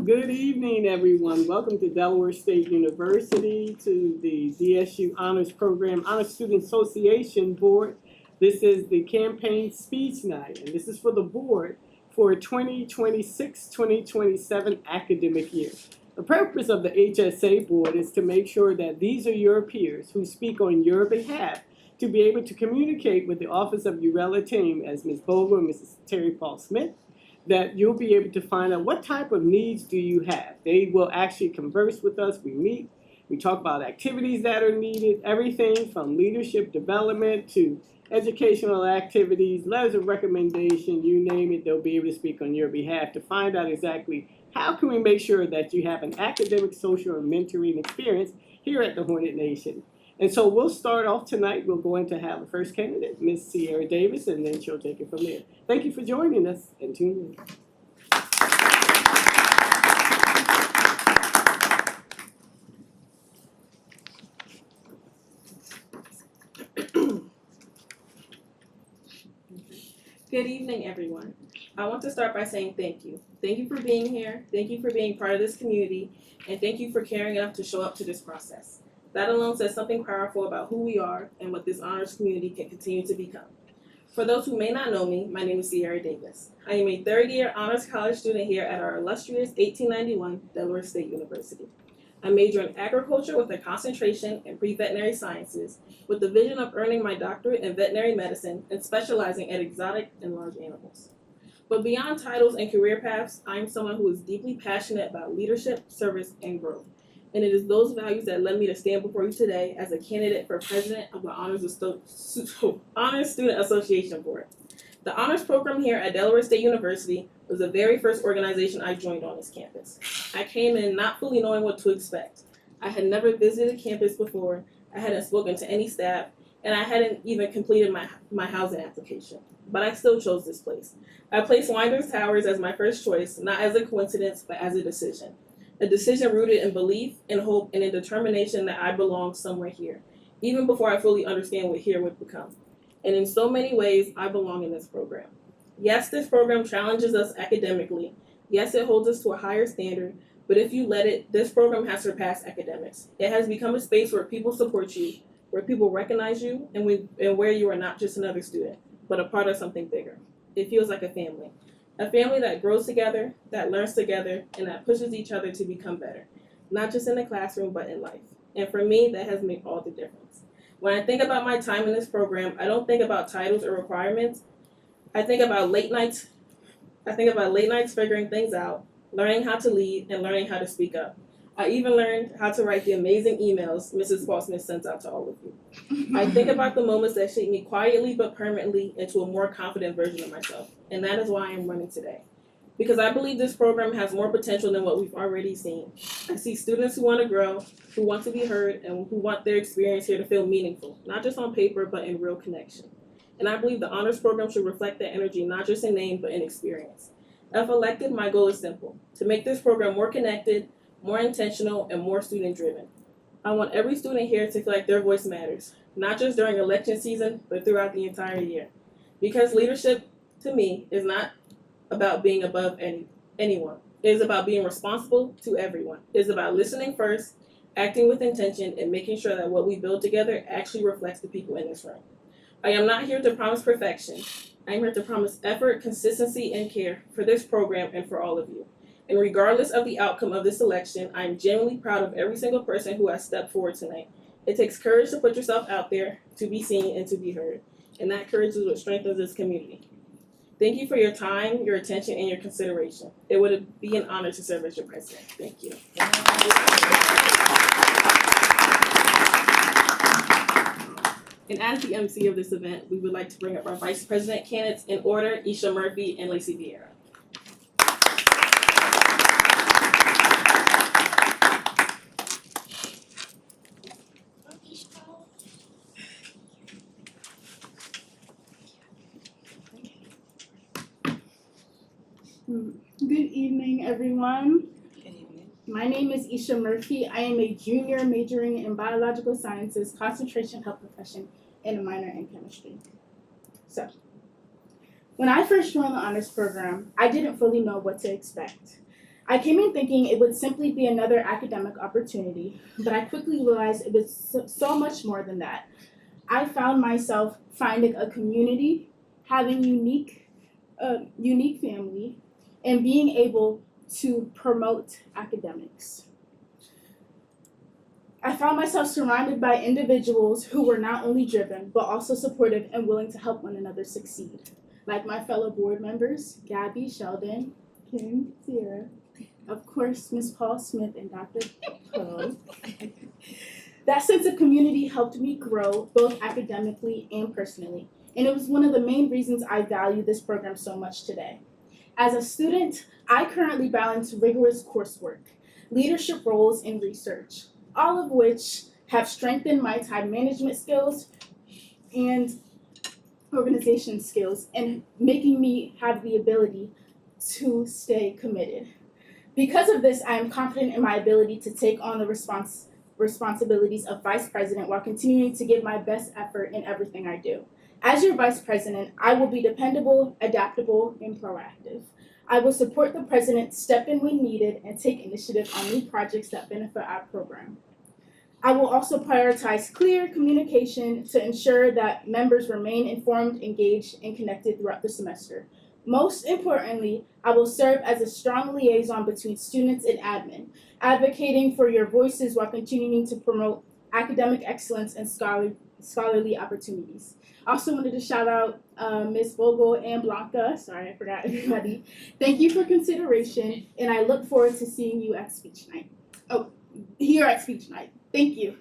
Good evening, everyone. Welcome to Delaware State University, to the DSU Honors Program Honor Student Association Board. This is the campaign speech night, and this is for the board for 2026-2027 academic year. The purpose of the HSA board is to make sure that these are your peers who speak on your behalf to be able to communicate with the Office of URELAH team, as Ms. Bogle and Mrs. Terry Paul Smith, that you'll be able to find out what type of needs do you have. They will actually converse with us. We meet, we talk about activities that are needed, everything from leadership development to educational activities, letters of recommendation, you name it, they'll be able to speak on your behalf to find out exactly how can we make sure that you have an academic, social, and mentoring experience here at the Hornet Nation. And so we'll start off tonight. We're going to have the first candidate, Ms. Sierra Davis, and then she'll take it from there. Thank you for joining us, and tune in. Good evening, everyone. I want to start by saying thank you. Thank you for being here. Thank you for being part of this community, and thank you for caring enough to show up to this process. That alone says something powerful about who we are and what this honors community can continue to become. For those who may not know me, my name is Sierra Davis. I am a third-year honors college student here at our illustrious 1891 Delaware State University. I major in agriculture with a concentration in pre-veterinary sciences, with the vision of earning my doctorate in veterinary medicine and specializing in exotic and large animals. But beyond titles and career paths, I am someone who is deeply passionate about leadership, service, and growth. And it is those values that led me to stand before you today as a candidate for president of the Honors Student Association Board. The honors program here at Delaware State University was the very first organization I joined on this campus. I came in not fully knowing what to expect. I had never visited campus before, I hadn't spoken to any staff, and I hadn't even completed my housing application. But I still chose this place. I placed Winders Towers as my first choice, not as a coincidence, but as a decision. A decision rooted in belief, in hope, and in determination that I belong somewhere here, even before I fully understand what here would become. And in so many ways, I belong in this program. Yes, this program challenges us academically. Yes, it holds us to a higher standard, but if you let it, this program has surpassed academics. It has become a space where people support you, where people recognize you, and where you are not just another student, but a part of something bigger. It feels like a family. A family that grows together, that learns together, and that pushes each other to become better, not just in the classroom, but in life. And for me, that has made all the difference. When I think about my time in this program, I don't think about titles or requirements. I think about late nights figuring things out, learning how to lead, and learning how to speak up. I even learned how to write the amazing emails Mrs. Paul Smith sends out to all of you. I think about the moments that shape me quietly but permanently into a more confident version of myself. And that is why I am running today. Because I believe this program has more potential than what we've already seen. I see students who want to grow, who want to be heard, and who want their experience here to feel meaningful, not just on paper, but in real connection. And I believe the honors program should reflect that energy, not just in name, but in experience. If elected, my goal is simple: to make this program more connected, more intentional, and more student-driven. I want every student here to feel like their voice matters, not just during election season, but throughout the entire year. Because leadership, to me, is not about being above anyone. It is about being responsible to everyone. It is about listening first, acting with intention, and making sure that what we build together actually reflects the people in this room. I am not here to promise perfection. I am here to promise effort, consistency, and care for this program and for all of you. And regardless of the outcome of this election, I am genuinely proud of every single person who has stepped forward tonight. It takes courage to put yourself out there, to be seen, and to be heard. And that courage is what strengthens this community. Thank you for your time, your attention, and your consideration. It would be an honor to serve as your president. Thank you. And as the MC of this event, we would like to bring up our vice president candidates in order: Isha Murphy and Lacey Viera. Good evening, everyone. Good evening. My name is Isha Murphy. I am a junior majoring in biological sciences, concentration health profession, and a minor in chemistry. So, when I first joined the honors program, I didn't fully know what to expect. I came in thinking it would simply be another academic opportunity, but I quickly realized it was so much more than that. I found myself finding a community, having unique family, and being able to promote academics. I found myself surrounded by individuals who were not only driven, but also supportive and willing to help one another succeed. Like my fellow board members, Gabby, Sheldon, Kim, Cierra, of course, Ms. Paul Smith and Dr. Poe. That sense of community helped me grow both academically and personally, and it was one of the main reasons I value this program so much today. As a student, I currently balance rigorous coursework, leadership roles, and research, all of which have strengthened my time management skills and organization skills and making me have the ability to stay committed. Because of this, I am confident in my ability to take on the responsibilities of vice president while continuing to give my best effort in everything I do. As your vice president, I will be dependable, adaptable, and proactive. I will support the president, step in when needed, and take initiative on new projects that benefit our program. I will also prioritize clear communication to ensure that members remain informed, engaged, and connected throughout the semester. Most importantly, I will serve as a strong liaison between students and admin, advocating for your voices while continuing to promote academic excellence and scholarly opportunities. I also wanted to shout out Ms. Vogel and Blanca. Sorry, I forgot everybody. Thank you for consideration, and I look forward to seeing you at speech night. Oh, here at speech night. Thank you.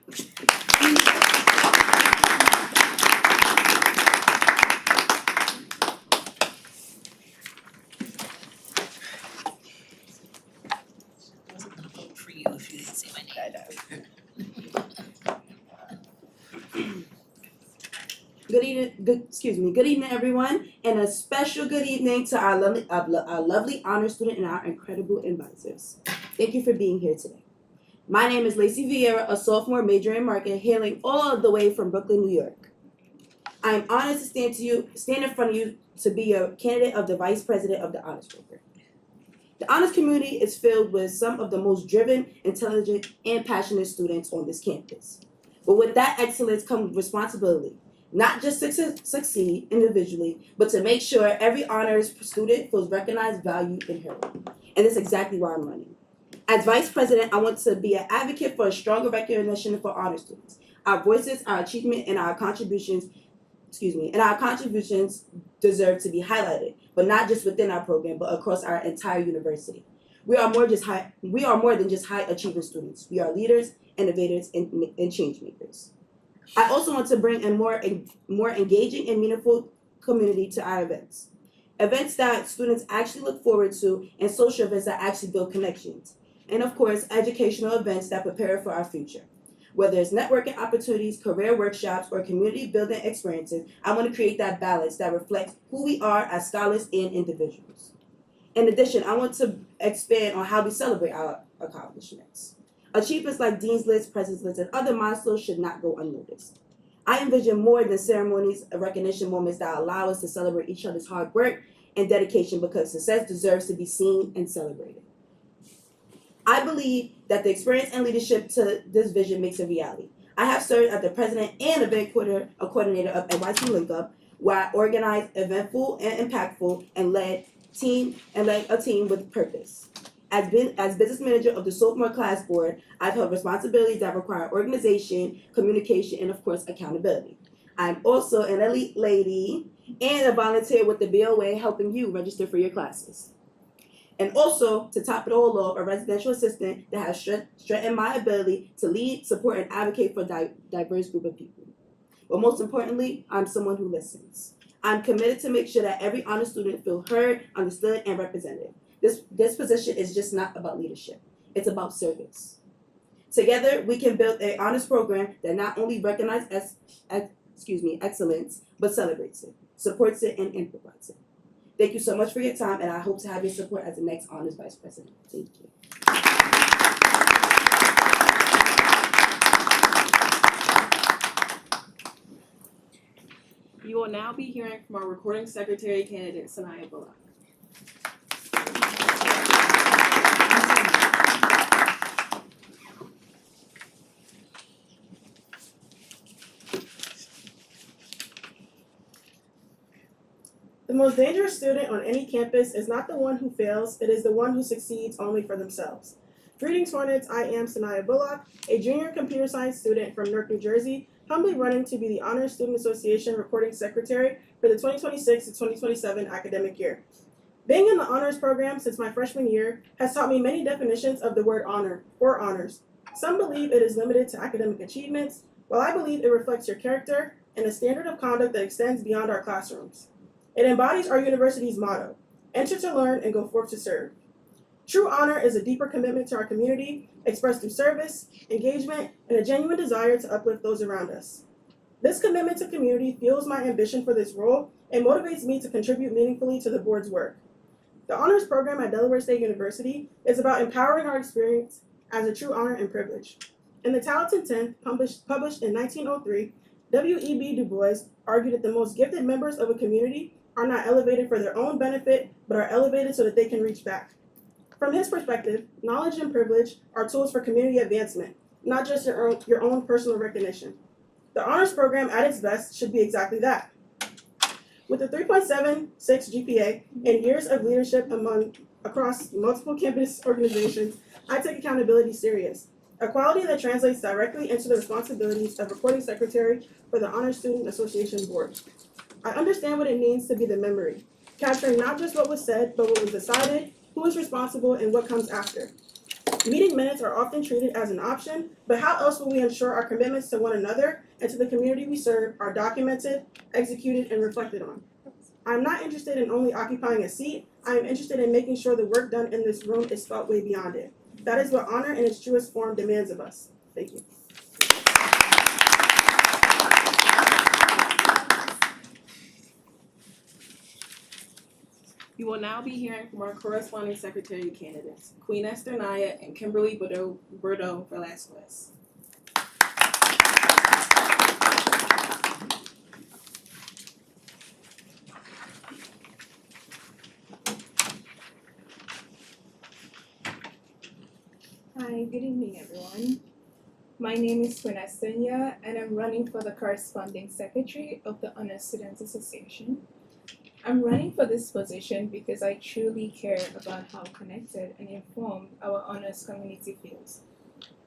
For you if you didn't say my name. Good evening, everyone, and a special good evening to our lovely honor student and our incredible advisors. Thank you for being here today. My name is Lacey Viera, a sophomore majoring in marketing, hailing all the way from Brooklyn, New York. I am honored to stand in front of you to be a candidate of the vice president of the honors program. The honors community is filled with some of the most driven, intelligent, and passionate students on this campus. But with that excellence comes responsibility, not just to succeed individually, but to make sure every honors student feels recognized, valued, and heard. And that's exactly why I'm running. As vice president, I want to be an advocate for a stronger recognition for honors students. Our voices, our achievement, and our contributions deserve to be highlighted, but not just within our program, but across our entire university. We are more than just high achieving students. We are leaders, innovators, and change makers. I also want to bring a more engaging and meaningful community to our events. Events that students actually look forward to, and social events that actually build connections. And of course, educational events that prepare for our future. Whether it's networking opportunities, career workshops, or community building experiences, I want to create that balance that reflects who we are as scholars and individuals. In addition, I want to expand on how we celebrate our accomplishments. Achievements like Dean's List, President's List, and other milestones should not go unnoticed. I envision more than ceremonies of recognition moments that allow us to celebrate each other's hard work and dedication, because success deserves to be seen and celebrated. I believe that the experience and leadership to this vision makes it reality. I have served as the president and event coordinator of NYC Link Up, where I organized eventful and impactful and led a team with purpose. As business manager of the sophomore class board, I've held responsibilities that require organization, communication, and of course, accountability. I'm also an elite lady and a volunteer with the BOA, helping you register for your classes. And also, to top it all off, a residential assistant that has strengthened my ability to lead, support, and advocate for a diverse group of people. But most importantly, I'm someone who listens. I'm committed to make sure that every honor student feels heard, understood, and represented. This position is just not about leadership. It's about service. Together, we can build an honors program that not only recognizes excellence, but celebrates it, supports it, and amplifies it. Thank you so much for your time, and I hope to have your support as the next honors vice president. Thank you. You will now be hearing from our recording secretary candidate, Saniyah Bullock. most dangerous student on any campus is not the one who fails, it is the one who succeeds only for themselves. Greetings, Hornets. I am Saniyah Bullock, a junior computer science student from Newark, New Jersey, humbly running to be the Honors Student Association Recording Secretary for the 2026 to 2027 academic year. Being in the honors program since my freshman year has taught me many definitions of the word honor or honors. Some believe it is limited to academic achievements, while I believe it reflects your character and a standard of conduct that extends beyond our classrooms. It embodies our university's motto, enter to learn and go forth to serve. True honor is a deeper commitment to our community, expressed through service, engagement, and a genuine desire to uplift those around us. This commitment to community fuels my ambition for this role and motivates me to contribute meaningfully to the board's work. The honors program at Delaware State University is about empowering our experience as a true honor and privilege. In The Talented Tenth, published in 1903, W.E.B. Du Bois argued that the most gifted members of a community are not elevated for their own benefit, but are elevated so that they can reach back. From his perspective, knowledge and privilege are tools for community advancement, not just your own personal recognition. The honors program at its best should be exactly that. With a 3.76 GPA and years of leadership across multiple campus organizations, I take accountability serious, a quality that translates directly into the responsibilities of recording secretary for the Honors Student Association Board. I understand what it means to be the memory, capturing not just what was said, but what was decided, who is responsible, and what comes after. Meeting minutes are often treated as an option, but how else will we ensure our commitments to one another and to the community we serve are documented, executed, and reflected on? I'm not interested in only occupying a seat. I am interested in making sure the work done in this room is felt way beyond it. That is what honor in its truest form demands of us. Thank you. You will now be hearing from our corresponding secretary candidates, Queenesther Nyah and Kimberly Berduo-Velasquez. Hi, good evening, everyone. My name is Queenesther Nyah, and I'm running for the corresponding secretary of the Honors Students Association. I'm running for this position because I truly care about how connected and informed our honors community feels.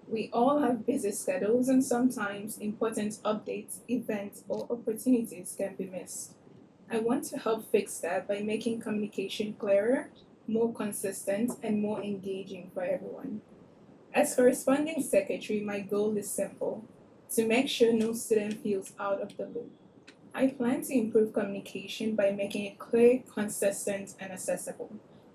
We all have busy schedules, and sometimes important updates, events, or opportunities can be missed. I want to help fix that by making communication clearer, more consistent, and more engaging for everyone. As corresponding secretary, my goal is simple: to make sure no student feels out of the loop. I plan to improve communication by making it clear, consistent, and accessible.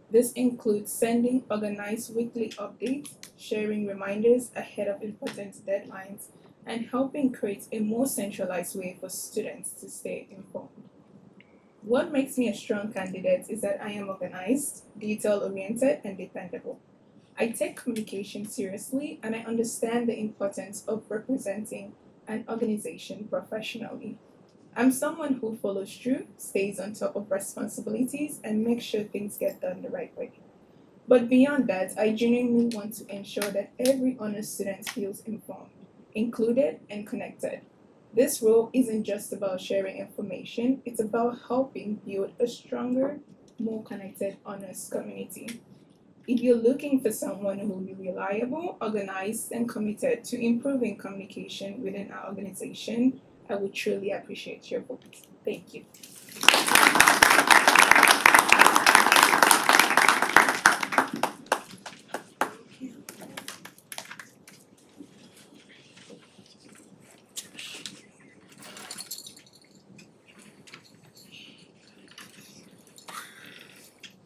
This includes sending organized weekly updates, sharing reminders ahead of important deadlines, and helping create a more centralized way for students to stay informed. What makes me a strong candidate is that I am organized, detail-oriented, and dependable. I take communication seriously, and I understand the importance of representing an organization professionally. I'm someone who follows through, stays on top of responsibilities, and makes sure things get done the right way. But beyond that, I genuinely want to ensure that every honors student feels informed, included, and connected. This role isn't just about sharing information, it's about helping build a stronger, more connected honors community. If you're looking for someone who will be reliable, organized, and committed to improving communication within our organization, I would truly appreciate your vote. Thank you.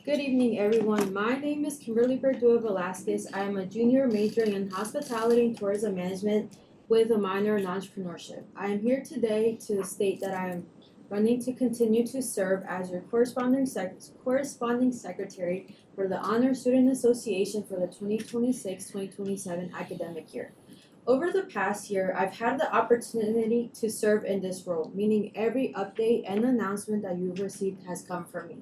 Good evening, everyone. My name is Kimberly Berduo-Velasquez. I am a junior majoring in hospitality and tourism management with a minor in entrepreneurship. I am here today to state that I am running to continue to serve as your corresponding secretary for the Honor Student Association for the 2026-2027 academic year. Over the past year, I've had the opportunity to serve in this role, meaning every update and announcement that you've received has come from me.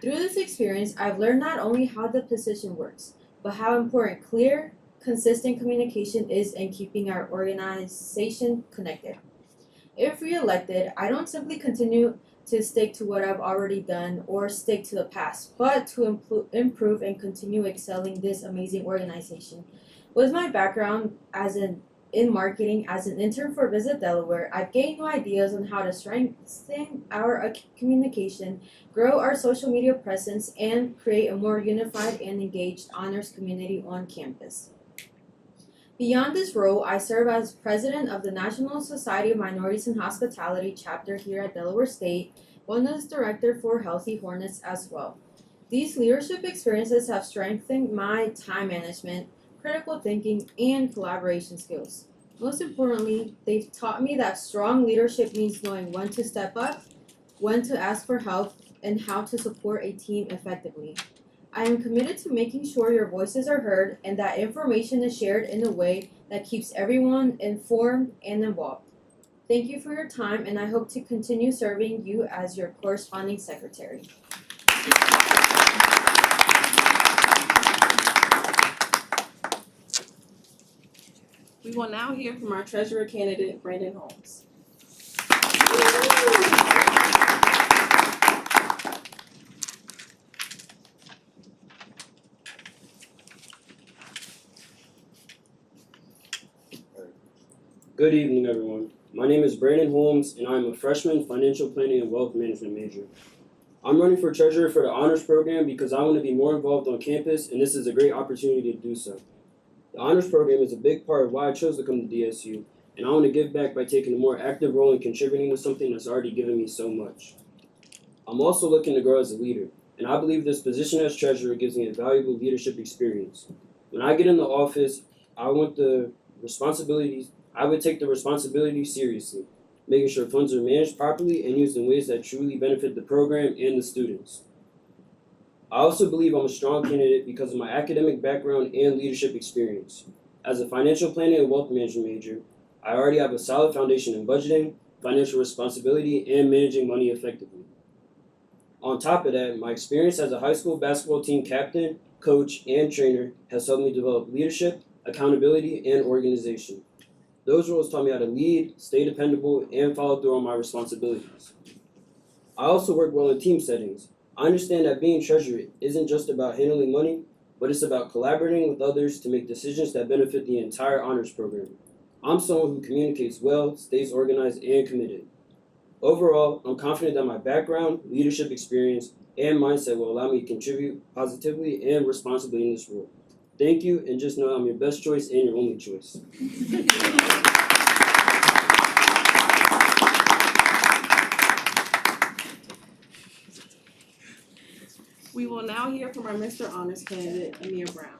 Through this experience, I've learned not only how the position works, but how important clear, consistent communication is in keeping our organization connected. If re-elected, I don't simply continue to stick to what I've already done or stick to the past, but to improve and continue excelling this amazing organization. With my background in marketing as an intern for Visit Delaware, I've gained new ideas on how to strengthen our communication, grow our social media presence, and create a more unified and engaged honors community on campus. Beyond this role, I serve as president of the National Society of Minorities in Hospitality chapter here at Delaware State, wellness director for Healthy Hornets as well. These leadership experiences have strengthened my time management, critical thinking, and collaboration skills. Most importantly, they've taught me that strong leadership means knowing when to step up, when to ask for help, and how to support a team effectively. I am committed to making sure your voices are heard and that information is shared in a way that keeps everyone informed and involved. Thank you for your time, and I hope to continue serving you as your corresponding secretary. We will now hear from our treasurer candidate, Brandon Holmes. Good evening, everyone. My name is Brandon Holmes, and I am a freshman financial planning and wealth management major. I'm running for treasurer for the honors program because I want to be more involved on campus, and this is a great opportunity to do so. The honors program is a big part of why I chose to come to DSU, and I want to give back by taking a more active role in contributing to something that's already given me so much. I'm also looking to grow as a leader, and I believe this position as treasurer gives me a valuable leadership experience. When I get in the office, I would take the responsibility seriously, making sure funds are managed properly and used in ways that truly benefit the program and the students. I also believe I'm a strong candidate because of my academic background and leadership experience. As a financial planning and wealth management major, I already have a solid foundation in budgeting, financial responsibility, and managing money effectively. On top of that, my experience as a high school basketball team captain, coach, and trainer has helped me develop leadership, accountability, and organization. Those roles taught me how to lead, stay dependable, and follow through on my responsibilities. I also work well in team settings. I understand that being treasurer isn't just about handling money, but it's about collaborating with others to make decisions that benefit the entire honors program. I'm someone who communicates well, stays organized, and committed. Overall, I'm confident that my background, leadership experience, and mindset will allow me to contribute positively and responsibly in this role. Thank you, and just know I'm your best choice and your only choice. We will now hear from our Mr. Honors candidate, Ahmir Brown.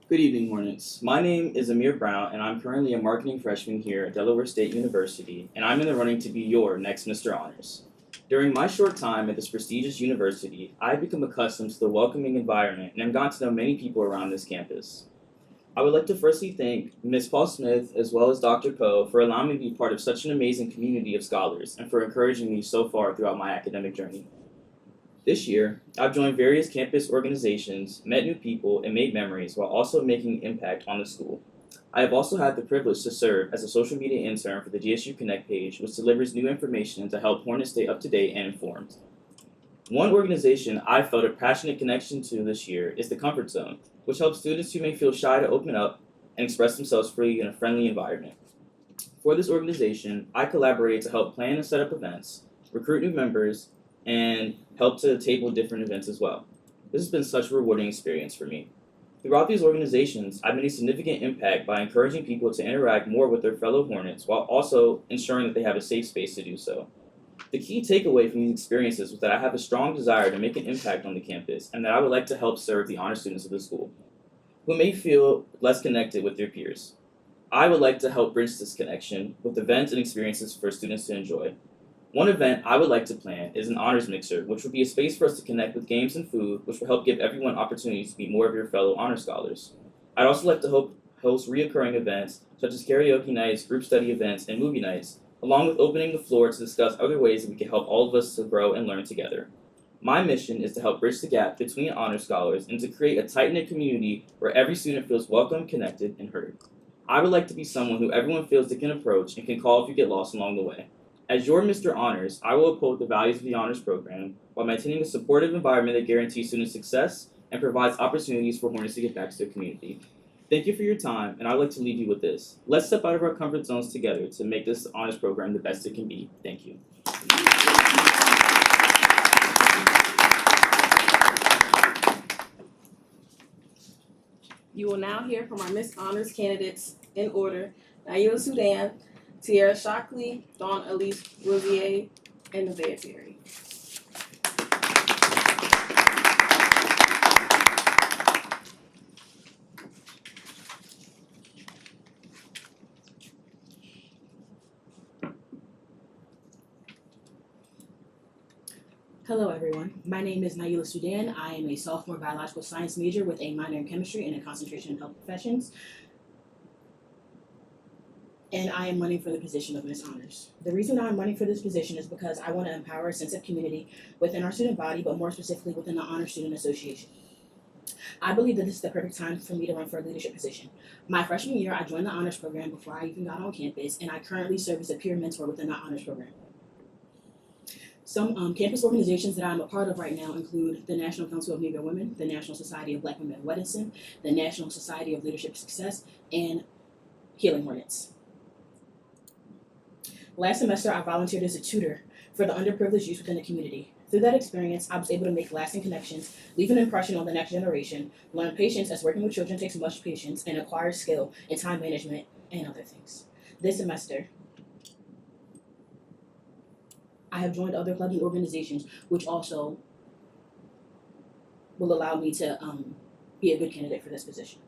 Good evening, Hornets. My name is Ahmir Brown, and I'm currently a marketing freshman here at Delaware State University, and I'm in the running to be your next Mr. Honors. During my short time at this prestigious university, I've become accustomed to the welcoming environment and have gotten to know many people around this campus. I would like to firstly thank Ms. Paul Smith as well as Dr. Poe for allowing me to be part of such an amazing community of scholars and for encouraging me so far throughout my academic journey. This year, I've joined various campus organizations, met new people, and made memories while also making an impact on the school. I have also had the privilege to serve as a social media intern for the DSU Connect page, which delivers new information to help Hornets stay up to date and informed. One organization I felt a passionate connection to this year is the Comfort Zone, which helps students who may feel shy to open up and express themselves freely in a friendly environment. For this organization, I collaborate to help plan and set up events, recruit new members, and help to table different events as well. This has been such a rewarding experience for me. Throughout these organizations, I've made a significant impact by encouraging people to interact more with their fellow Hornets while also ensuring that they have a safe space to do so. The key takeaway from these experiences was that I have a strong desire to make an impact on the campus and that I would like to help serve the honor students of the school, who may feel less connected with their peers. I would like to help bridge this connection with events and experiences for students to enjoy. One event I would like to plan is an honors mixer, which would be a space for us to connect with games and food, which will help give everyone opportunities to be more of your fellow honor scholars. I'd also like to host reoccurring events, such as karaoke nights, group study events, and movie nights, along with opening the floor to discuss other ways that we can help all of us to grow and learn together. My mission is to help bridge the gap between honor scholars and to create a tight-knit community where every student feels welcome, connected, and heard. I would like to be someone who everyone feels they can approach and can call if you get lost along the way. As your Mr. Honors, I will uphold the values of the honors program while maintaining a supportive environment that guarantees student success and provides opportunities for Hornets to get back to their community. Thank you for your time, and I'd like to leave you with this. Let's step out of our comfort zones together to make this honors program the best it can be. Thank you. You will now hear from our Miss Honors candidates in order: Naila Sudan, Tierra Shockley, Dawn Elise Rosier, and Nevaeh. Hello everyone, my name is Naila Sudan. I am a sophomore biological science major with a minor in chemistry and a concentration in health professions. And I am running for the position of Miss Honors. The reason I'm running for this position is because I want to empower a sense of community within our student body, but more specifically within the Honor Student Association. I believe that this is the perfect time for me to run for a leadership position. My freshman year, I joined the honors program before I even got on campus, and I currently serve as a peer mentor within the honors program. Some campus organizations that I'm a part of right now include the National Council of Negro Women, the National Society of Black Women at Weddington, the National Society of Leadership Success, and Healing Hornets. Last semester, I volunteered as a tutor for the underprivileged youth within the community. Through that experience, I was able to make lasting connections, leave an impression on the next generation, learn patience as working with children takes much patience, and acquire skill in time management and other things. This semester, I have joined other clubs and organizations, which also will allow me to be a good candidate for this position.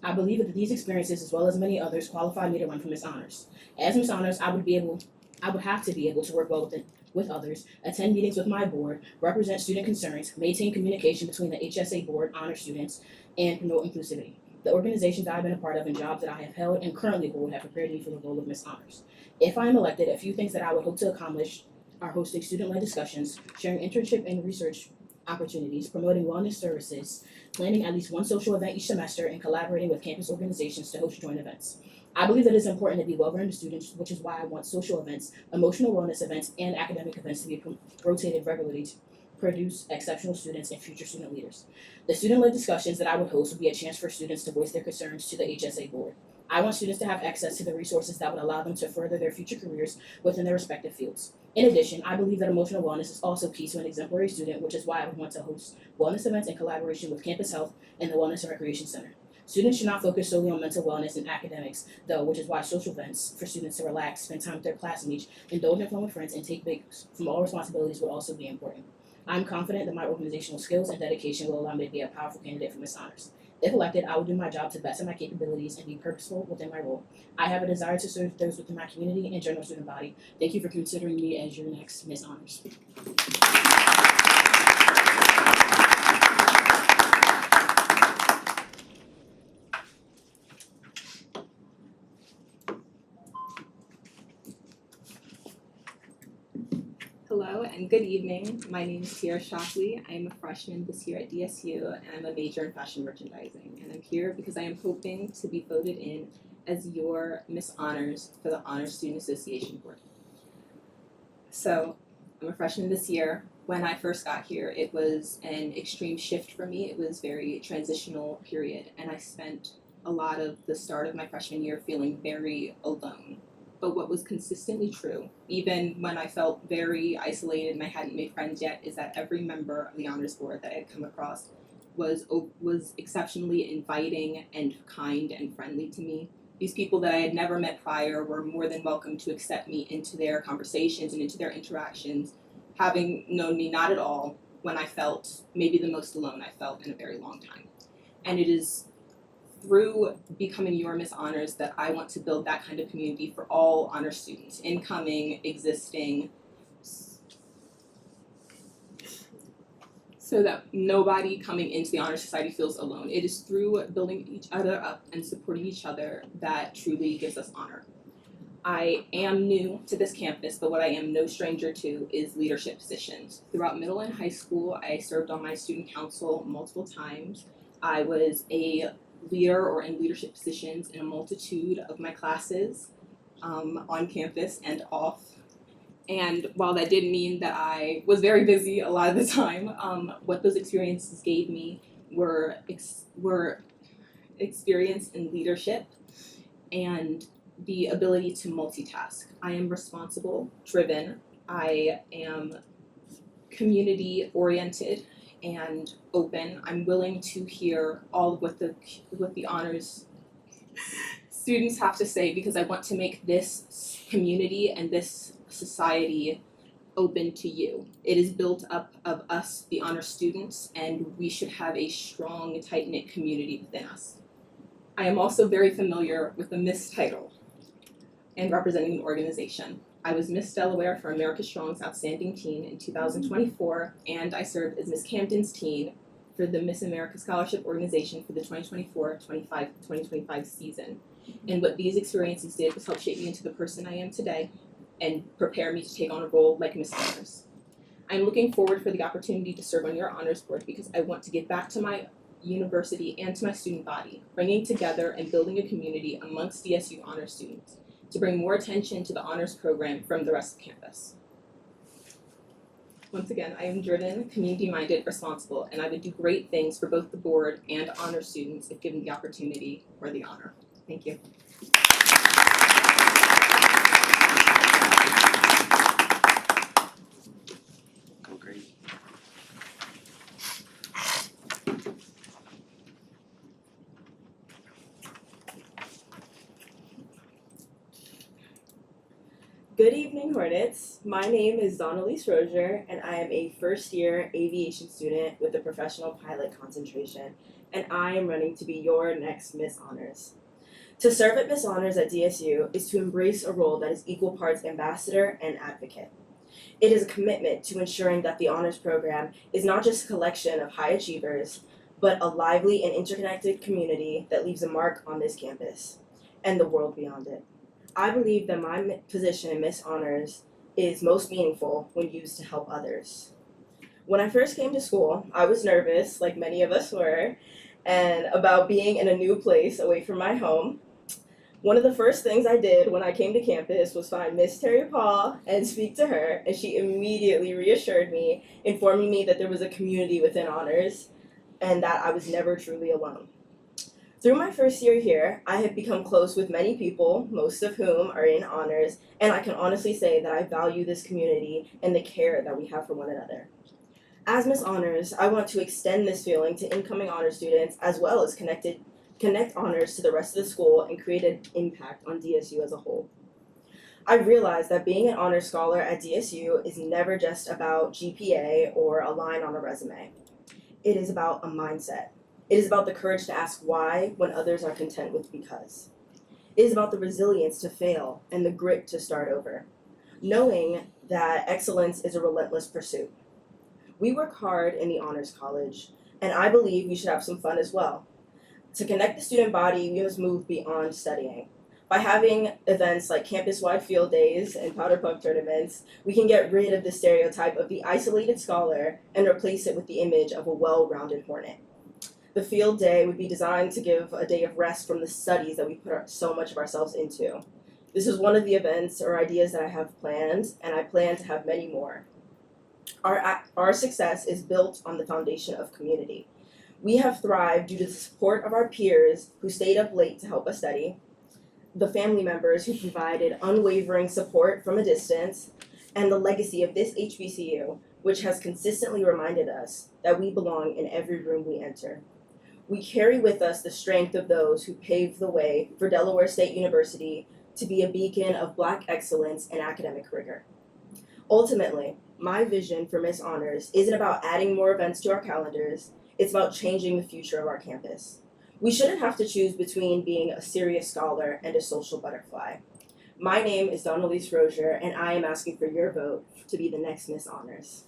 I believe that these experiences, as well as many others, qualify me to run for Miss Honors. As Miss Honors, I would have to be able to work well with others, attend meetings with my board, represent student concerns, maintain communication between the HSA board, honor students, and promote inclusivity. The organizations that I've been a part of and jobs that I have held and currently hold have prepared me for the role of Miss Honors. If I am elected, a few things that I would hope to accomplish are hosting student-led discussions, sharing internship and research opportunities, promoting wellness services, planning at least one social event each semester, and collaborating with campus organizations to host joint events. I believe that it's important to be well-rounded students, which is why I want social events, emotional wellness events, and academic events to be rotated regularly to produce exceptional students and future student leaders. The student-led discussions that I would host would be a chance for students to voice their concerns to the HSA board. I want students to have access to the resources that would allow them to further their future careers within their respective fields. In addition, I believe that emotional wellness is also key to an exemplary student, which is why I would want to host wellness events in collaboration with Campus Health and the Wellness and Recreation Center. Students should not focus solely on mental wellness and academics, though, which is why social events for students to relax, spend time with their classmates, indulge in fun with friends, and take breaks from all responsibilities would also be important. I'm confident that my organizational skills and dedication will allow me to be a powerful candidate for Miss Honors. If elected, I will do my job to the best of my capabilities and be purposeful within my role. I have a desire to serve those within my community and general student body. Thank you for considering me as your next Miss Honors. Hello and good evening. My name is Cierra Shockley. I am a freshman this year at DSU and I'm a major in fashion merchandising. And I'm here because I am hoping to be voted in as your Miss Honors for the Honor Student Association Board. So I'm a freshman this year. When I first got here, it was an extreme shift for me. It was a very transitional period and I spent a lot of the start of my freshman year feeling very alone. But what was consistently true, even when I felt very isolated and I hadn't made friends yet, is that every member of the honors board that I had come across was exceptionally inviting and kind and friendly to me. These people that I had never met prior were more than welcome to accept me into their conversations and into their interactions, having known me not at all when I felt maybe the most alone I felt in a very long time. And it is through becoming your Miss Honors that I want to build that kind of community for all honor students, incoming, existing. so that nobody coming into the Honor Society feels alone. It is through building each other up and supporting each other that truly gives us honor. I am new to this campus, but what I am no stranger to is leadership positions. Throughout middle and high school, I served on my student council multiple times. I was a leader or in leadership positions in a multitude of my classes on campus and off. And while that did mean that I was very busy a lot of the time, what those experiences gave me were experience in leadership and the ability to multitask. I am responsible, driven, I am community oriented and open. I'm willing to hear all of what the honors students have to say because I want to make this community and this society open to you. It is built up of us, the honor students, and we should have a strong, tight-knit community within us. I am also very familiar with the Miss title and representing an organization. I was Miss Delaware for America Strong's Outstanding Teen in 2024, and I served as Miss Camden's Teen for the Miss America Scholarship Organization for the 2024-2025 season. And what these experiences did was help shape me into the person I am today and prepare me to take on a role like Miss Honors. I'm looking forward for the opportunity to serve on your honors board because I want to give back to my university and to my student body, bringing together and building a community amongst DSU honors students to bring more attention to the honors program from the rest of campus. Once again, I am driven, community-minded, responsible, and I would do great things for both the board and honor students if given the opportunity or the honor. Thank you. Oh, great. Good evening, Hornets. My name is Rosier, and I am a first-year aviation student with a professional pilot concentration, and I am running to be your next Miss Honors. To serve at Miss Honors at DSU is to embrace a role that is equal parts ambassador and advocate. It is a commitment to ensuring that the honors program is not just a collection of high achievers, but a lively and interconnected community that leaves a mark on this campus and the world beyond it. I believe that my position in Miss Honors is most meaningful when used to help others. When I first came to school, I was nervous, like many of us were, and about being in a new place away from my home. One of the first things I did when I came to campus was find Miss Terry Paul and speak to her, and she immediately reassured me, informing me that there was a community within honors and that I was never truly alone. Through my first year here, I have become close with many people, most of whom are in honors, and I can honestly say that I value this community and the care that we have for one another. As Miss Honors, I want to extend this feeling to incoming honor students as well as connect honors to the rest of the school and create an impact on DSU as a whole. I realize that being an honor scholar at DSU is never just about GPA or a line on a resume. It is about a mindset. It is about the courage to ask why when others are content with because. It is about the resilience to fail and the grit to start over, knowing that excellence is a relentless pursuit. We work hard in the Honors College, and I believe we should have some fun as well. To connect the student body, we must move beyond studying. By having events like campus-wide field days and powder puff tournaments, we can get rid of the stereotype of the isolated scholar and replace it with the image of a well-rounded Hornet. The field day would be designed to give a day of rest from the studies that we put so much of ourselves into. This is one of the events or ideas that I have planned, and I plan to have many more. Our success is built on the foundation of community. We have thrived due to the support of our peers who stayed up late to help us study, the family members who provided unwavering support from a distance, and the legacy of this HBCU, which has consistently reminded us that we belong in every room we enter. We carry with us the strength of those who paved the way for Delaware State University to be a beacon of Black excellence and academic rigor. Ultimately, my vision for Miss Honors isn't about adding more events to our calendars, it's about changing the future of our campus. We shouldn't have to choose between being a serious scholar and a social butterfly. My name is Rosier, and I am asking for your vote to be the next Miss Honors.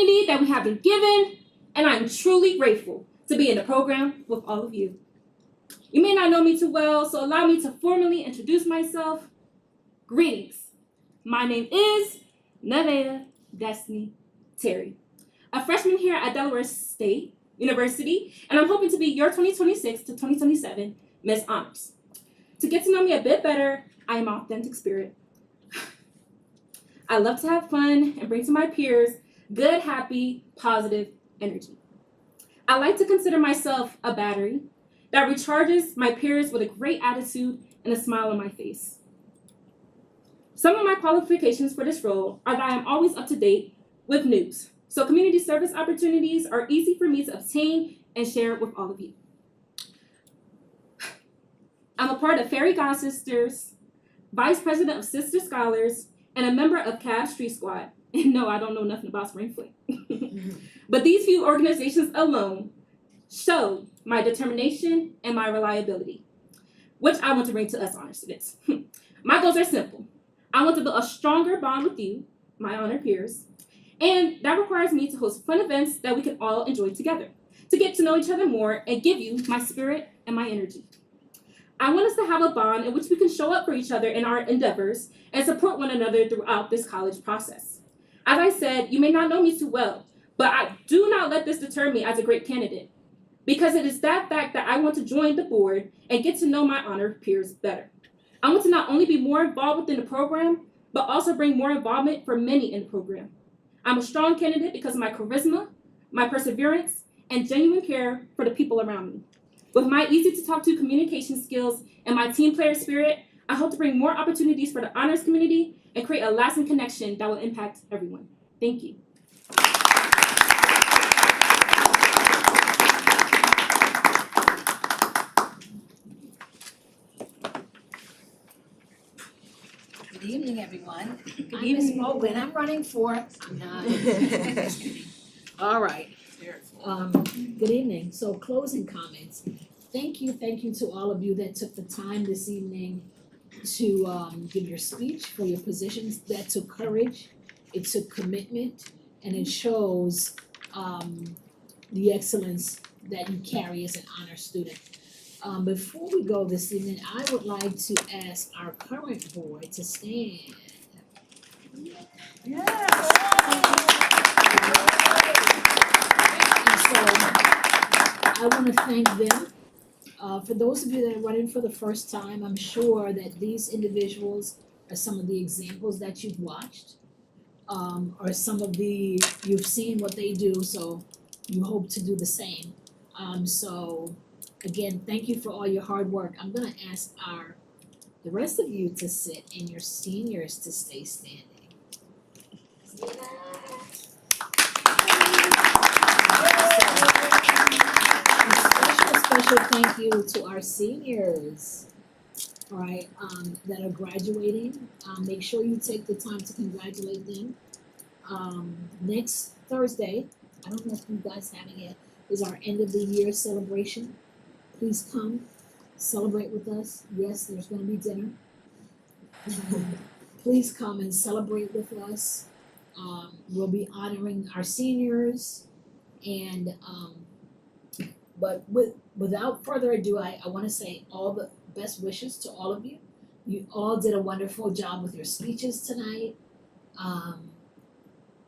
opportunity that we have been given, and I'm truly grateful to be in the program with all of you. You may not know me too well, so allow me to formally introduce myself. Greetings. My name is Nevaeh Destiny Terry, a freshman here at Delaware State University, and I'm hoping to be your 2026 to 2027 Miss Honors. To get to know me a bit better, I am an authentic spirit. I love to have fun and bring to my peers good, happy, positive energy. I like to consider myself a battery that recharges my peers with a great attitude and a smile on my face. Some of my qualifications for this role are that I am always up to date with news, so community service opportunities are easy for me to obtain and share with all of you. I'm a part of Fairy God Sisters, Vice President of Sister Scholars, and a member of Cab Street Squad. And no, I don't know nothing about Spring Fling. But these few organizations alone show my determination and my reliability, which I want to bring to us honor students. My goals are simple. I want to build a stronger bond with you, my honor peers, and that requires me to host fun events that we can all enjoy together, to get to know each other more and give you my spirit and my energy. I want us to have a bond in which we can show up for each other in our endeavors and support one another throughout this college process. As I said, you may not know me too well, but I do not let this deter me as a great candidate, because it is that fact that I want to join the board and get to know my honor peers better. I want to not only be more involved within the program, but also bring more involvement for many in the program. I'm a strong candidate because of my charisma, my perseverance, and genuine care for the people around me. With my easy-to-talk-to communication skills and my team player spirit, I hope to bring more opportunities for the honors community and create a lasting connection that will impact everyone. Thank you. Good evening, everyone. Good evening, Mogan. I'm running for. I'm not. All right. Good evening. So closing comments. Thank you to all of you that took the time this evening to give your speech for your positions. That took courage, it took commitment, and it shows the excellence that you carry as an honor student. Before we go this evening, I would like to ask our current board to stand. And so I want to thank them. For those of you that are running for the first time, I'm sure that these individuals are some of the examples that you've watched, or some of you've seen what they do, so you hope to do the same. So again, thank you for all your hard work. I'm gonna ask the rest of you to sit and your seniors to stay standing. Special thank you to our seniors, all right, that are graduating. Make sure you take the time to congratulate them. Next Thursday, I don't know if you guys have it yet, is our end of the year celebration. Please come celebrate with us. Yes, there's going to be dinner. Please come and celebrate with us. We'll be honoring our seniors, and but without further ado, I want to say all the best wishes to all of you. You all did a wonderful job with your speeches tonight.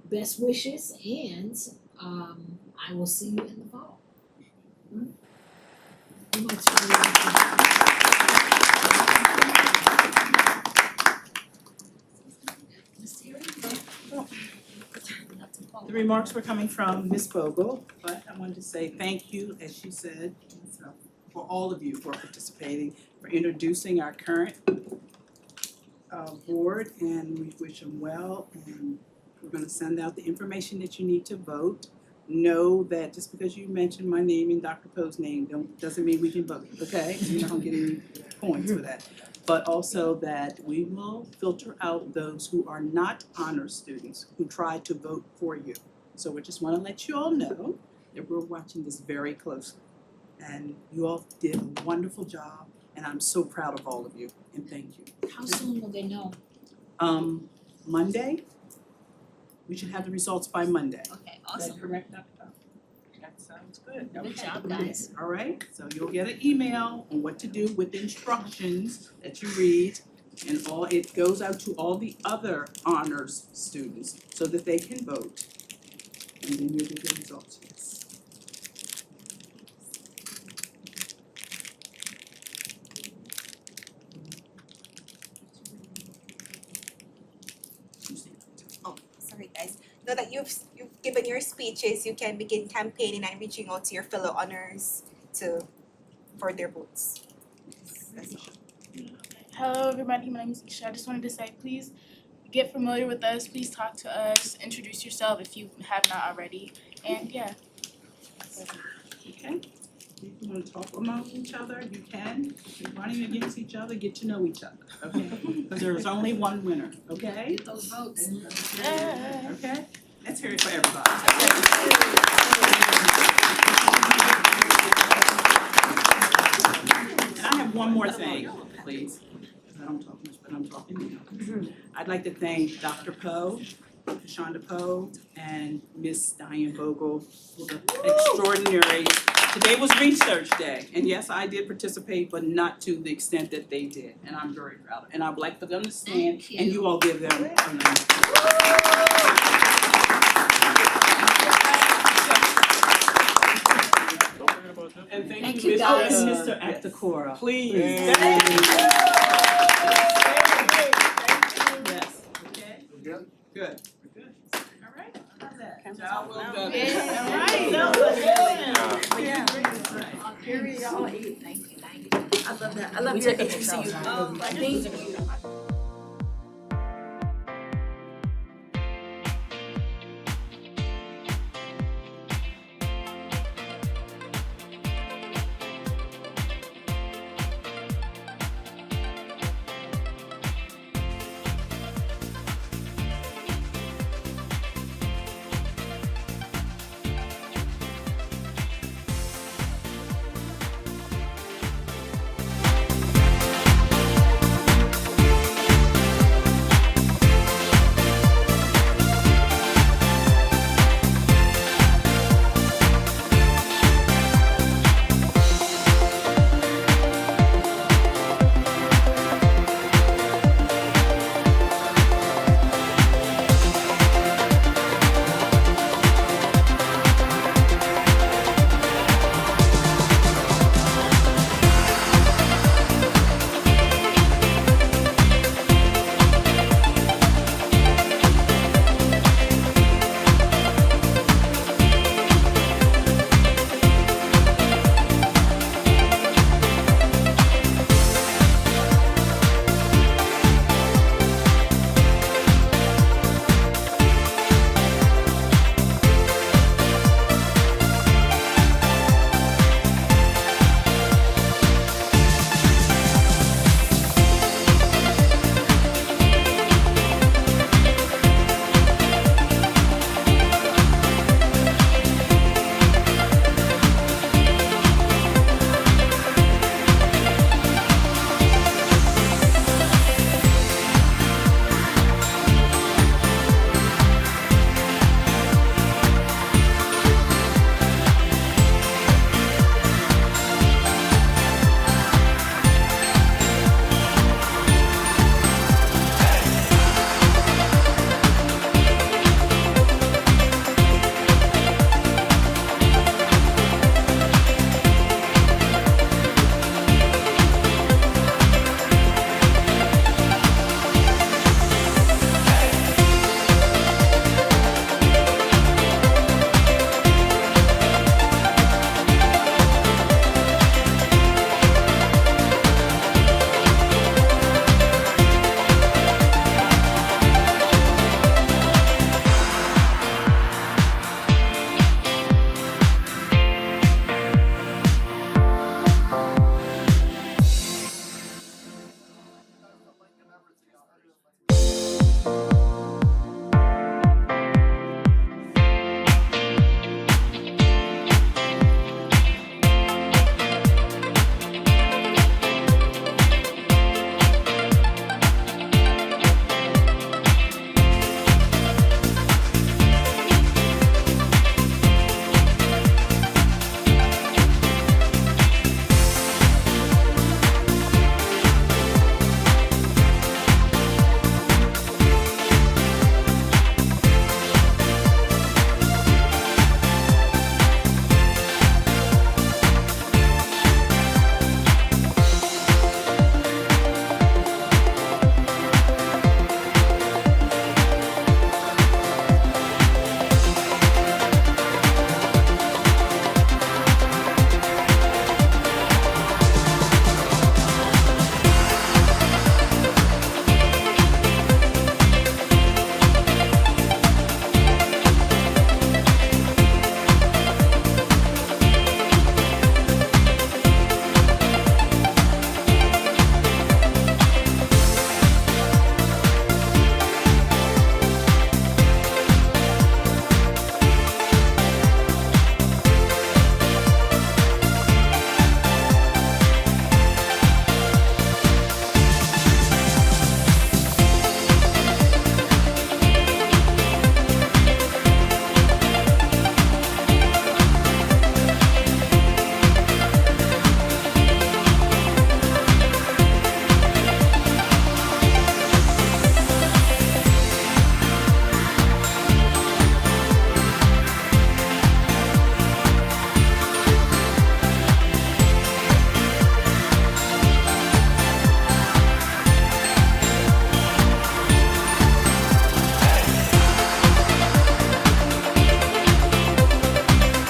Best wishes, and I will see you in the fall. The remarks were coming from Ms. Bogle, but I wanted to say thank you, as she said, for all of you for participating, for introducing our current board, and we wish them well, and we're going to send out the information that you need to vote. Know that just because you mentioned my name and Dr. Poe's name doesn't mean we can vote, okay? You're not going to get any points for that. But also that we will filter out those who are not honor students who try to vote for you. So we just want to let you all know that we're watching this very closely. And you all did a wonderful job, and I'm so proud of all of you, and thank you. How soon will they know? Monday, we should have the results by Monday. Okay, Is that awesome. correct, Dr. Poe? That sounds good. Good Okay. job, guys. All right, so you'll get an email on what to do with the instructions that you read. And it goes out to all the other honors students so that they can vote. And then you'll get the results, yes. Oh, sorry guys. Now that you've given your speeches, you can begin campaigning and reaching out to your fellow honors for their votes. That's all. Hello everybody, my name is Isha. I just wanted to say please get familiar with us, please talk to us, introduce yourself if you have not already, and yeah. Okay? If you wanna talk among each other, you can. If you're running against each other, get to know each other, okay? Because there's only one winner, okay? Get those votes. Okay? Let's hear it for everybody. And I have one more thing, please. I don't talk much, but I'm talking now. I'd like to thank Dr. Poe, Shonda Poe, and Miss Diane Vogel for the extraordinary. Today was research day, and yes, I did participate, but not to the extent that they did, and I'm very proud. And I would like for them to stand, and you all give them a round. And Thank you, you, guys. Mr. Mr. Actacora. Please. Yes, okay? Good. Good. We're good. All right, how's that? Job well done. Period, all eight, thank you. I love that. I love your HBCU. Thank you.